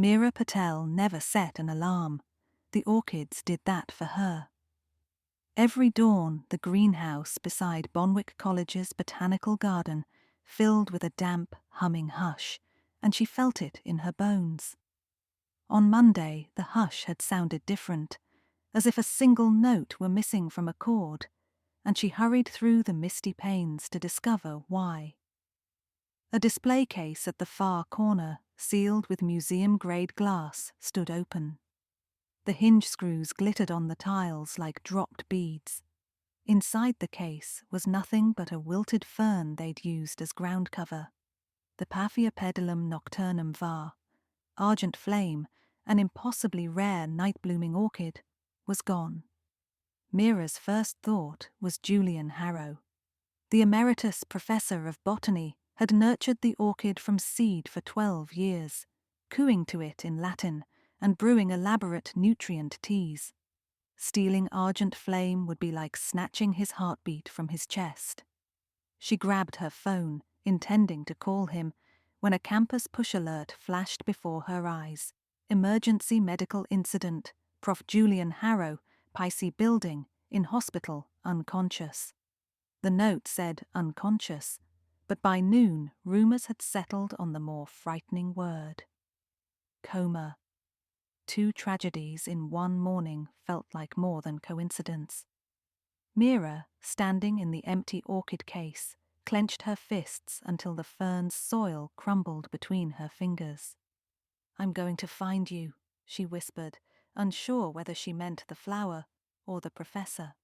Meera Patel never set an alarm. The orchids did that for her. Every dawn, the greenhouse beside Bonwick College's botanical garden filled with a damp, humming hush, and she felt it in her bones. On Monday, the hush had sounded different, as if a single note were missing from a chord, and she hurried through the misty panes to discover why. A display case at the far corner, sealed with museum-grade glass, stood open. The hinge screws glittered on the tiles like dropped beads. Inside the case was nothing but a wilted fern they'd used as ground cover. The Paphiopedilum nocturnum var, argent flame, an impossibly rare night-blooming orchid, was gone. Meera's first thought was Julian Harrow. The emeritus professor of botany had nurtured the orchid from seed for 12 years, cooing to it in Latin and brewing elaborate nutrient teas. Stealing argent flame would be like snatching his heartbeat from his chest. She grabbed her phone, intending to call him, when a campus push alert flashed before her eyes. Emergency medical incident. Prof. Julian Harrow, Pisces Building, in hospital, unconscious. The note said unconscious, but by noon rumours had settled on the more frightening word. Coma. 2 tragedies in one morning felt like more than coincidence. Meera, standing in the empty orchid case, clenched her fists until the fern's soil crumbled between her fingers. "I'm going to find you," she whispered, unsure whether she meant the flower or the professor.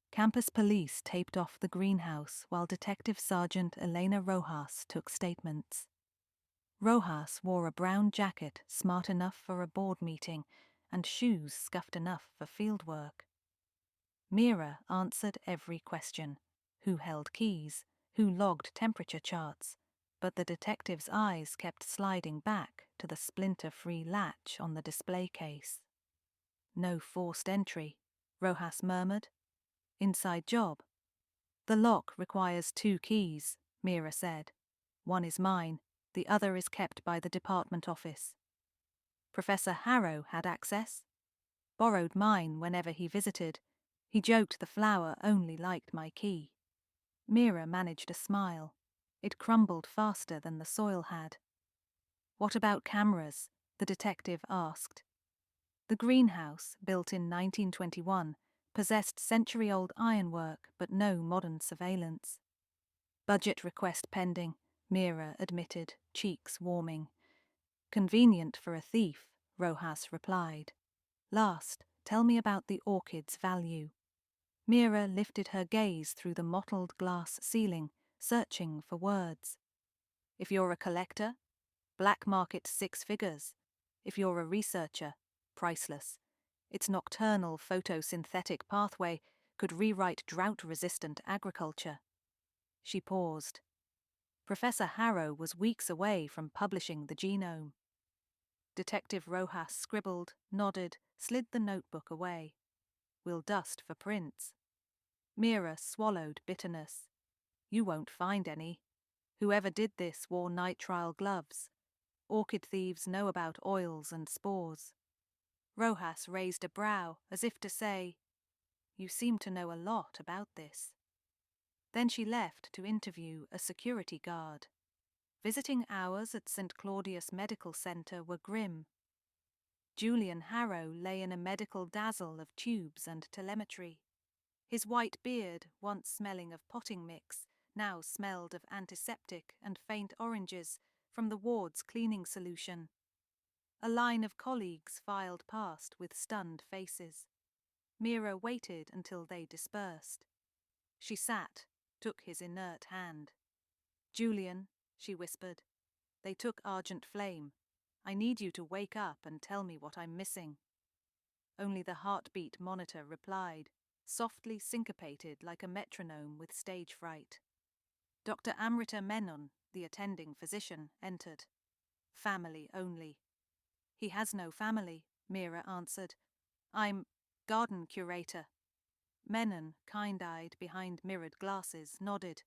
Campus police taped off the greenhouse while Detective Sergeant Elena Rojas took statements. Rojas wore a brown jacket smart enough for a board meeting and shoes scuffed enough for field work. Meera answered every question: who held keys, who logged temperature charts, but the detective's eyes kept sliding back to the splinter-free latch on the display case. "No forced entry," Rojas murmured. "Inside job." "The lock requires 2 keys," Meera said. "One is mine, the other is kept by the department office." "Professor Harrow had access?" "Borrowed mine whenever he visited. He joked the flower only liked my key." Meera managed a smile. It crumbled faster than the soil had. "What about cameras?" the detective asked. The greenhouse, built in 1921, possessed century-old ironwork but no modern surveillance. "Budget request pending," Meera admitted, cheeks warming. "Convenient for a thief," Rojas replied. "Last, tell me about the orchid's value." Meera lifted her gaze through the mottled glass ceiling, searching for words. "If you're a collector, black market 6 figures. If you're a researcher, priceless. Its nocturnal photosynthetic pathway could rewrite drought-resistant agriculture." She paused. Professor Harrow was weeks away from publishing the genome. Detective Rojas scribbled, nodded, slid the notebook away. "We'll dust for prints." Meera swallowed bitterness. "You won't find any. Whoever did this wore nitrile gloves. Orchid thieves know about oils and spores." Rojas raised a brow as if to say, "You seem to know a lot about this." Then she left to interview a security guard. Visiting hours at St. Claudius Medical Center were grim. Julian Harrow lay in a medical dazzle of tubes and telemetry. His white beard, once smelling of potting mix, now smelled of antiseptic and faint oranges from the ward's cleaning solution. A line of colleagues filed past with stunned faces. Meera waited until they dispersed. She sat, took his inert hand. "Julian," she whispered, "they took Argent Flame. I need you to wake up and tell me what I'm missing." Only the heartbeat monitor replied, softly syncopated like a metronome with stage fright. Dr. Amrita Menon, the attending physician, entered. "Family only." "He has no family," Meera answered. "I'm garden curator." Menon, kind-eyed behind mirrored glasses, nodded.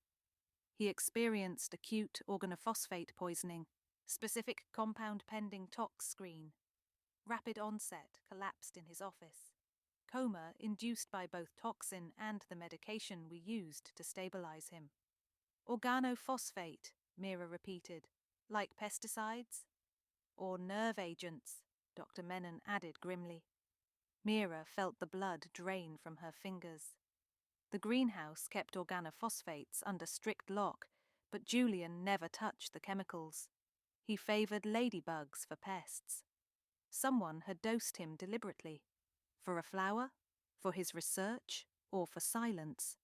"He experienced acute organophosphate poisoning. Specific compound pending tox screen. Rapid onset collapsed in his office. Coma induced by both toxin and the medication we used to stabilize him. Organophosphate, Mira repeated. Like pesticides? Or nerve agents, Dr. Menon added grimly. Mira felt the blood drain from her fingers. The greenhouse kept organophosphates under strict lock, but Julian never touched the chemicals. He favored ladybugs for pests. Someone had dosed him deliberately. For a flower? For his research? Or for silence?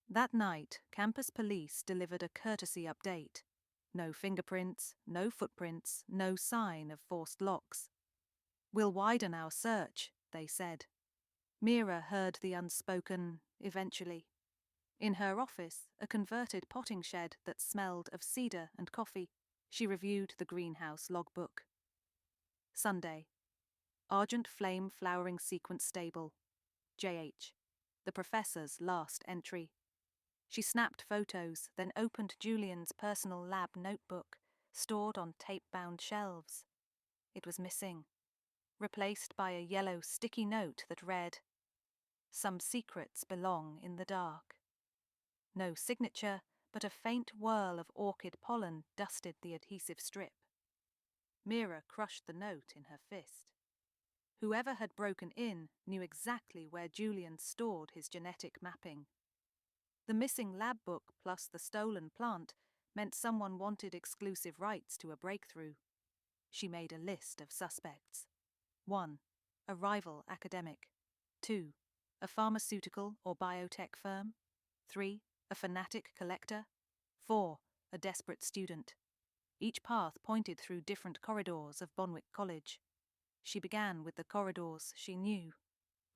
That night, campus police delivered a courtesy update. No fingerprints, no footprints, no sign of forced locks. We'll widen our search, they said. Mira heard the unspoken, eventually. In her office, a converted potting shed that smelled of cedar and coffee, she reviewed the greenhouse logbook. Sunday. Argent Flame Flowering Sequence Stable. JH. The professor's last entry. She snapped photos, then opened Julian's personal lab notebook, stored on tape-bound shelves. It was missing, replaced by a yellow sticky note that read, "Some secrets belong in the dark." No signature, but a faint whirl of orchid pollen dusted the adhesive strip. Mira crushed the note in her fist. Whoever had broken in knew exactly where Julian stored his genetic mapping. The missing lab book plus the stolen plant meant someone wanted exclusive rights to a breakthrough. She made a list of suspects. 1. A rival academic. 2. A pharmaceutical or biotech firm. 3. A fanatic collector. 4. A desperate student. Each path pointed through different corridors of Bonwick College. She began with the corridors she knew.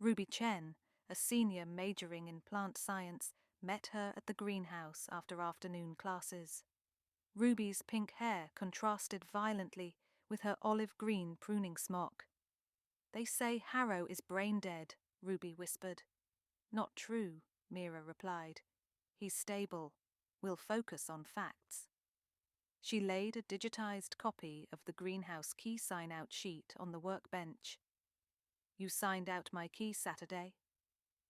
Ruby Chen, a senior majoring in plant science, met her at the greenhouse after afternoon classes. Ruby's pink hair contrasted violently with her olive-green pruning smock. "They say Harrow is brain-dead," Ruby whispered. "Not true," Mira replied. "He's stable. We'll focus on facts." She laid a digitized copy of the greenhouse key sign-out sheet on the workbench. "You signed out my key Saturday?"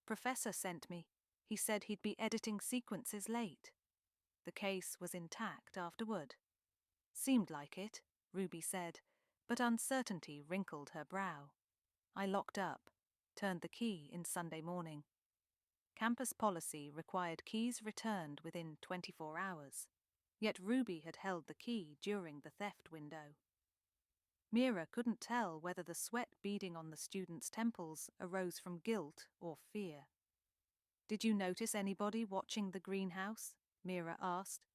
"Professor sent me. He said he'd be editing sequences late." The case was intact afterward. "Seemed like it," Ruby said, but uncertainty wrinkled her brow. "I locked up, turned the key in Sunday morning." Campus policy required keys returned within 24 hours, yet Ruby had held the key during the theft window. Mira couldn't tell whether the sweat beading on the student's temples arose from guilt or fear. "Did you notice anybody watching the greenhouse?" Mira asked.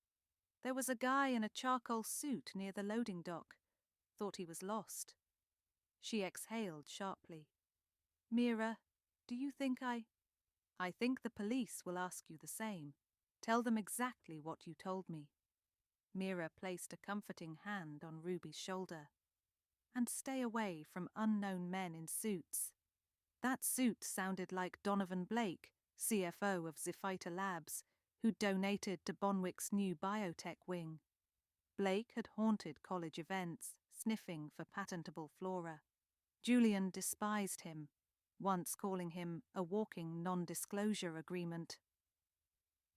"There was a guy in a charcoal suit near the loading dock. Thought he was lost." She exhaled sharply. "Mira, do you think I think the police will ask you the same. Tell them exactly what you told me." Mira placed a comforting hand on Ruby's shoulder. "And stay away from unknown men in suits." That suit sounded like Donovan Blake, CFO of Zephyta Labs, who donated to Bonwick's new biotech wing. Blake had haunted college events, sniffing for patentable flora. Julian despised him, once calling him a walking non-disclosure agreement.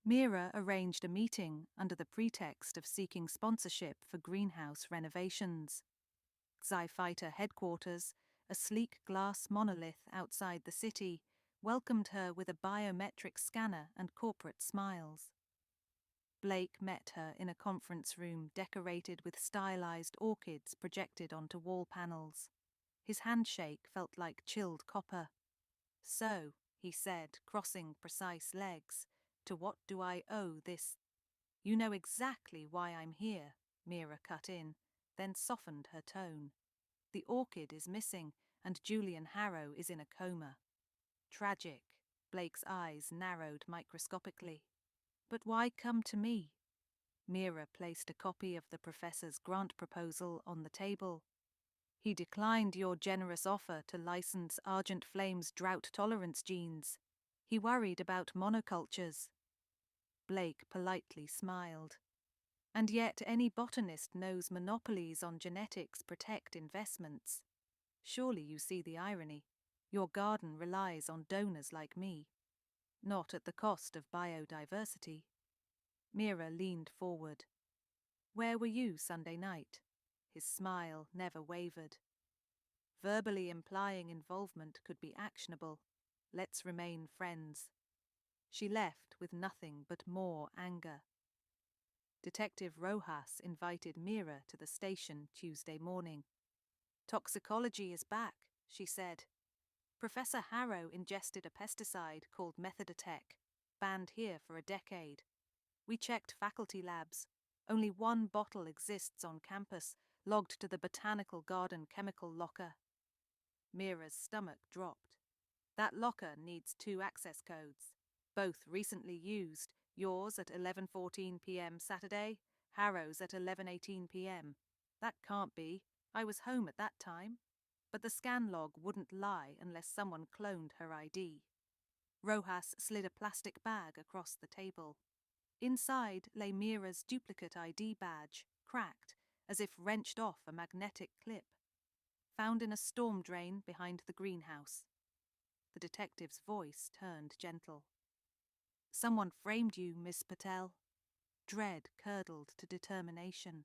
Mira arranged a meeting under the pretext of seeking sponsorship for greenhouse renovations. Zephyta headquarters, a sleek glass monolith outside the city, welcomed her with a biometric scanner and corporate smiles. Blake met her in a conference room decorated with stylized orchids projected onto wall panels. His handshake felt like chilled copper. "So," he said, crossing precise legs, "to what do I owe this?" "You know exactly why I'm here," Mira cut in, then softened her tone. "The orchid is missing, and Julian Harrow is in a coma." "Tragic." Blake's eyes narrowed microscopically. "But why come to me?" Mira placed a copy of the professor's grant proposal on the table. "He declined your generous offer to license Argent Flame's drought tolerance genes. He worried about monocultures." Blake politely smiled. And yet any botanist knows monopolies on genetics protect investments. Surely you see the irony. Your garden relies on donors like me, not at the cost of biodiversity. Mira leaned forward. Where were you Sunday night? His smile never wavered. Verbally implying involvement could be actionable. Let's remain friends. She left with nothing but more anger. Detective Rojas invited Mira to the station Tuesday morning. Toxicology is back, she said. Professor Harrow ingested a pesticide called Methodotech, banned here for a decade. We checked faculty labs. Only one bottle exists on campus, logged to the Botanical Garden chemical locker. Mira's stomach dropped. That locker needs 2 access codes, both recently used, yours at 11:14 p.m. Saturday, Harrow's at 11:18 p.m. That can't be. I was home at that time. But the scan log wouldn't lie unless someone cloned her ID. Rojas slid a plastic bag across the table. Inside lay Mira's duplicate ID badge, cracked, as if wrenched off a magnetic clip. Found in a storm drain behind the greenhouse. The detective's voice turned gentle. Someone framed you, Miss Patel. Dread curdled to determination.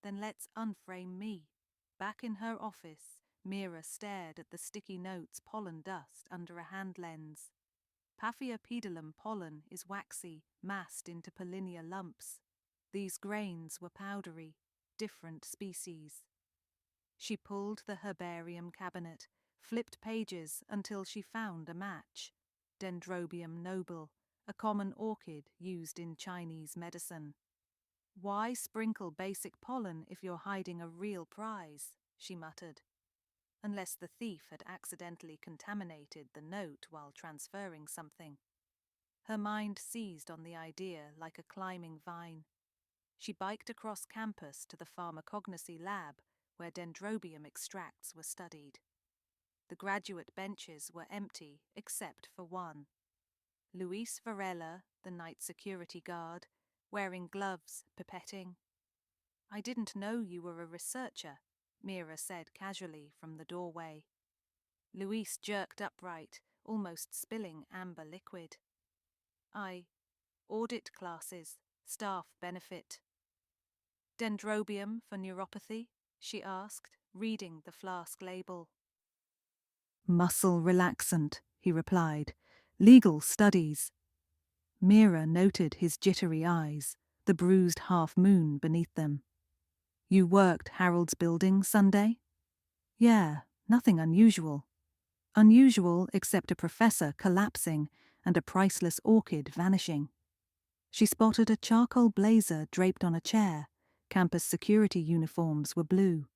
Then let's unframe me. Back in her office, Mira stared at the sticky notes pollen dust under a hand lens. Paphiopedilum pollen is waxy, massed into pollinia lumps. These grains were powdery, different species. She pulled the herbarium cabinet, flipped pages until she found a match. Dendrobium noble, a common orchid used in Chinese medicine. Why sprinkle basic pollen if you're hiding a real prize? She muttered. Unless the thief had accidentally contaminated the note while transferring something. Her mind seized on the idea like a climbing vine. She biked across campus to the pharmacognosy lab where dendrobium extracts were studied. The graduate benches were empty except for one. Luis Varela, the night security guard, wearing gloves, pipetting. I didn't know you were a researcher, Mira said casually from the doorway. Luis jerked upright, almost spilling amber liquid. Audit classes, staff benefit. Dendrobium for neuropathy? She asked, reading the flask label. Muscle relaxant, he replied. Legal studies. Mira noted his jittery eyes, the bruised half-moon beneath them. You worked Harold's building Sunday? Yeah, nothing unusual. Unusual except a professor collapsing and a priceless orchid vanishing. She spotted a charcoal blazer draped on a chair. Campus security uniforms were blue.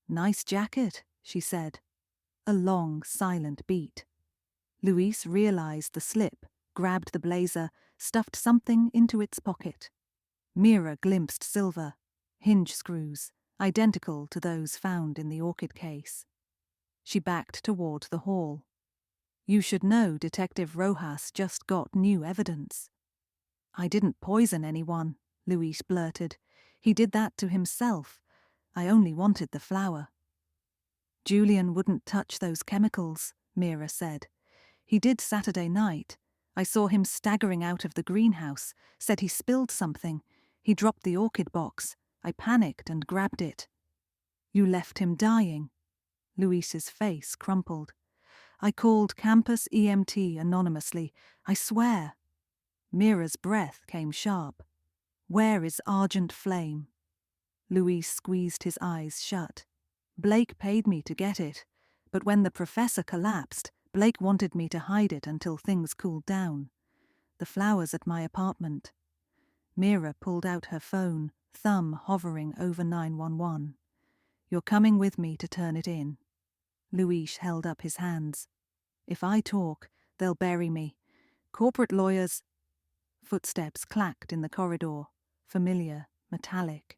Nice jacket, she said. A long, silent beat. Luis realized the slip, grabbed the blazer, stuffed something into its pocket. Mira glimpsed silver, hinge screws, identical to those found in the orchid case. She backed toward the hall. You should know Detective Rojas just got new evidence. I didn't poison anyone, Luis blurted. He did that to himself. I only wanted the flower. Julian wouldn't touch those chemicals, Mira said. He did Saturday night. I saw him staggering out of the greenhouse, said he spilled something. He dropped the orchid box. I panicked and grabbed it. You left him dying. Luis's face crumpled. I called campus EMT anonymously. I swear. Mira's breath came sharp. Where is Argent Flame? Luis squeezed his eyes shut. Blake paid me to get it, but when the professor collapsed, Blake wanted me to hide it until things cooled down. The flowers at my apartment. Mira pulled out her phone, thumb hovering over 911. You're coming with me to turn it in. Luis held up his hands. If I talk, they'll bury me. Corporate lawyers... Footsteps clacked in the corridor, familiar, metallic.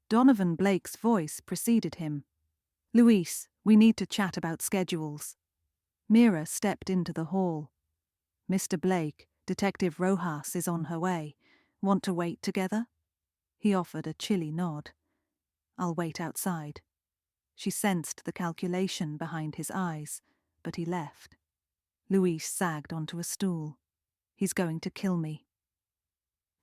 Donovan Blake's voice preceded him. Luis, we need to chat about schedules. Mira stepped into the hall. Mr. Blake, Detective Rojas is on her way. Want to wait together? He offered a chilly nod. I'll wait outside. She sensed the calculation behind his eyes, but he left. Louise sagged onto a stool. He's going to kill me.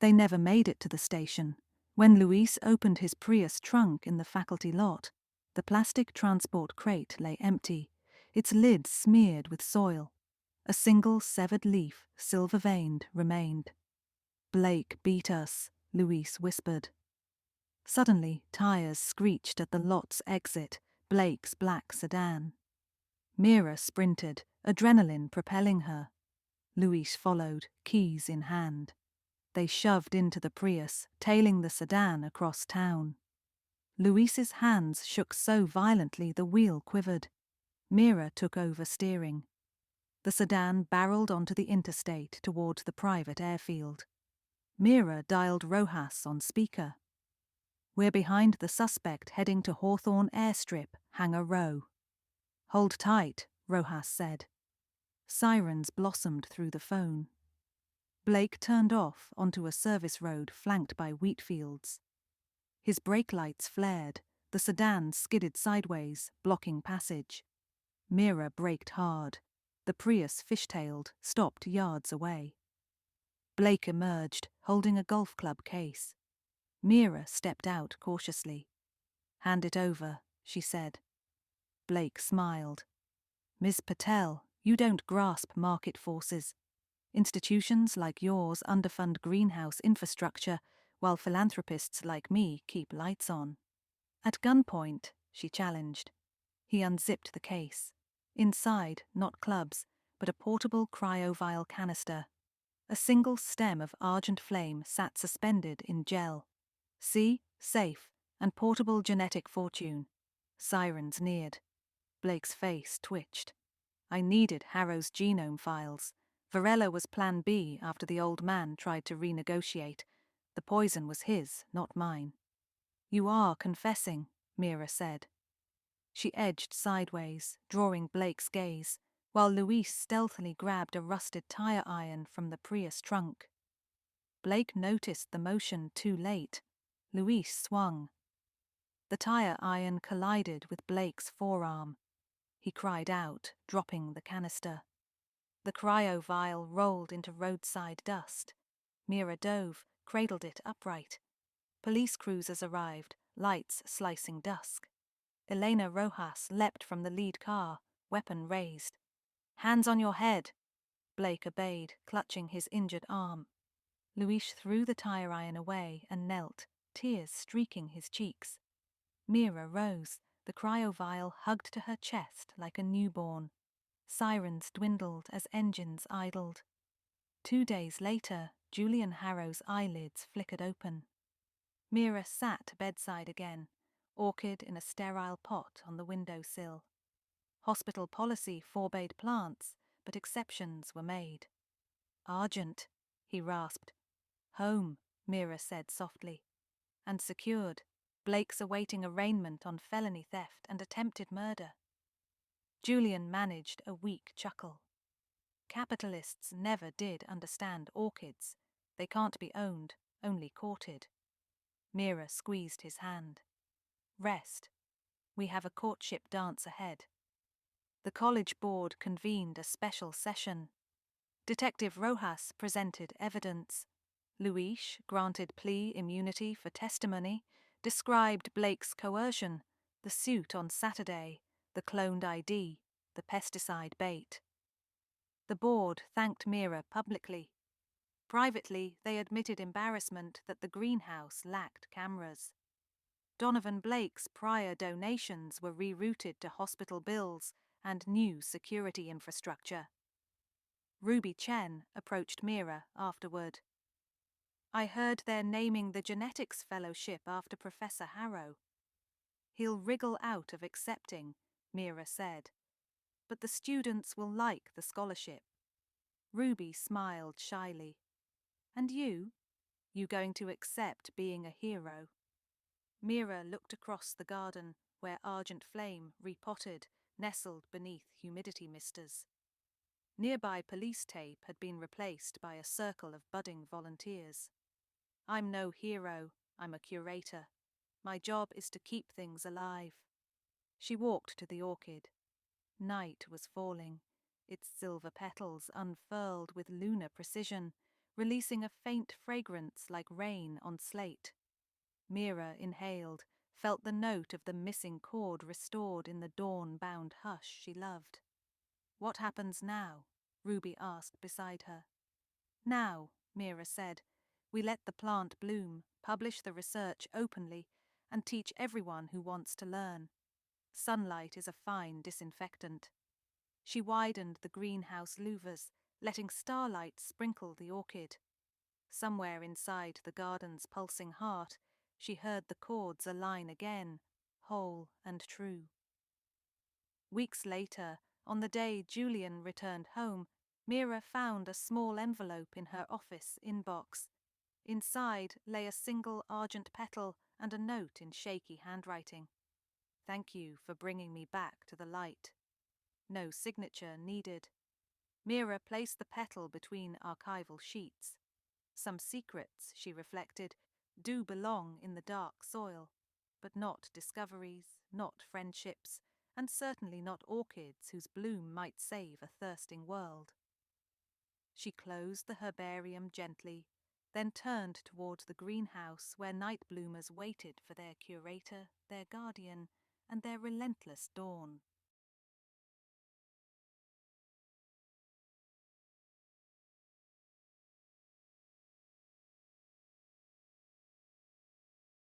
They never made it to the station. When Luis opened his Prius trunk in the faculty lot, the plastic transport crate lay empty, its lid smeared with soil. A single severed leaf, silver-veined, remained. "Blake beat us," Luis whispered. Suddenly, tires screeched at the lot's exit, Blake's black sedan. Mira sprinted, adrenaline propelling her. Luis followed, keys in hand. They shoved into the Prius, tailing the sedan across town. Luis's hands shook so violently the wheel quivered. Mira took over steering. The sedan barreled onto the interstate towards the private airfield. Mira dialed Rojas on speaker. "We're behind the suspect heading to Hawthorne Airstrip, Hangar Row." "Hold tight," Rojas said. Sirens blossomed through the phone. Blake turned off onto a service road flanked by wheat fields. His brake lights flared, the sedan skidded sideways, blocking passage. Mira braked hard. The Prius fishtailed, stopped yards away. Blake emerged, holding a golf club case. Mira stepped out cautiously. "Hand it over," she said. Blake smiled. "Ms. Patel, you don't grasp market forces. Institutions like yours underfund greenhouse infrastructure, while philanthropists like me keep lights on." "At gunpoint," she challenged. He unzipped the case. Inside, not clubs, but a portable cryo-vial canister. A single stem of argent flame sat suspended in gel. "See? Safe, and portable genetic fortune." Sirens neared. Blake's face twitched. "I needed Harrow's genome files. Varela was plan B after the old man tried to renegotiate. The poison was his, not mine." "You are confessing," Mira said. She edged sideways, drawing Blake's gaze, while Luis stealthily grabbed a rusted tire iron from the Prius trunk. Blake noticed the motion too late. Luis swung. The tire iron collided with Blake's forearm. He cried out, dropping the canister. The cryo vial rolled into roadside dust. Mira dove, cradled it upright. Police cruisers arrived, lights slicing dusk. Elena Rojas leapt from the lead car, weapon raised. "Hands on your head!" Blake obeyed, clutching his injured arm. Luis threw the tire iron away and knelt, tears streaking his cheeks. Mira rose, the cryo vial hugged to her chest like a newborn. Sirens dwindled as engines idled. 2 days later, Julian Harrow's eyelids flickered open. Mira sat bedside again, Orchid in a sterile pot on the windowsill. Hospital policy forbade plants, but exceptions were made. "Argent," he rasped. "Home," Mira said softly. "And secured. Blake's awaiting arraignment on felony theft and attempted murder." Julian managed a weak chuckle. "Capitalists never did understand orchids. They can't be owned, only courted." Mira squeezed his hand. "Rest. We have a courtship dance ahead." The college board convened a special session. Detective Rojas presented evidence. Luis, granted plea immunity for testimony, described Blake's coercion, the suit on Saturday, the cloned ID, the pesticide bait. The board thanked Mira publicly. Privately, they admitted embarrassment that the greenhouse lacked cameras. Donovan Blake's prior donations were rerouted to hospital bills and new security infrastructure. Ruby Chen approached Mira afterward. "I heard they're naming the Genetics Fellowship after Professor Harrow." "He'll wriggle out of accepting," Mira said. "But the students will like the scholarship." Ruby smiled shyly. "And you? You going to accept being a hero?" Mira looked across the garden, where Argent Flame, repotted, nestled beneath humidity misters. Nearby police tape had been replaced by a circle of budding volunteers. "I'm no hero. I'm a curator. My job is to keep things alive." She walked to the orchid. Night was falling, its silver petals unfurled with lunar precision, releasing a faint fragrance like rain on slate. Mira inhaled, felt the note of the missing chord restored in the dawn-bound hush she loved. "What happens now?" Ruby asked beside her. "Now," Mira said, "we let the plant bloom, publish the research openly, and teach everyone who wants to learn. Sunlight is a fine disinfectant." She widened the greenhouse louvers, letting starlight sprinkle the orchid. Somewhere inside the garden's pulsing heart, she heard the chords align again, whole and true. Weeks later, on the day Julian returned home, Mira found a small envelope in her office inbox. Inside lay a single argent petal and a note in shaky handwriting. "Thank you for bringing me back to the light." No signature needed. Mira placed the petal between archival sheets. Some secrets, she reflected, do belong in the dark soil, but not discoveries, not friendships, and certainly not orchids whose bloom might save a thirsting world. She closed the herbarium gently, then turned toward the greenhouse where night bloomers waited for their curator, their guardian, and their relentless dawn.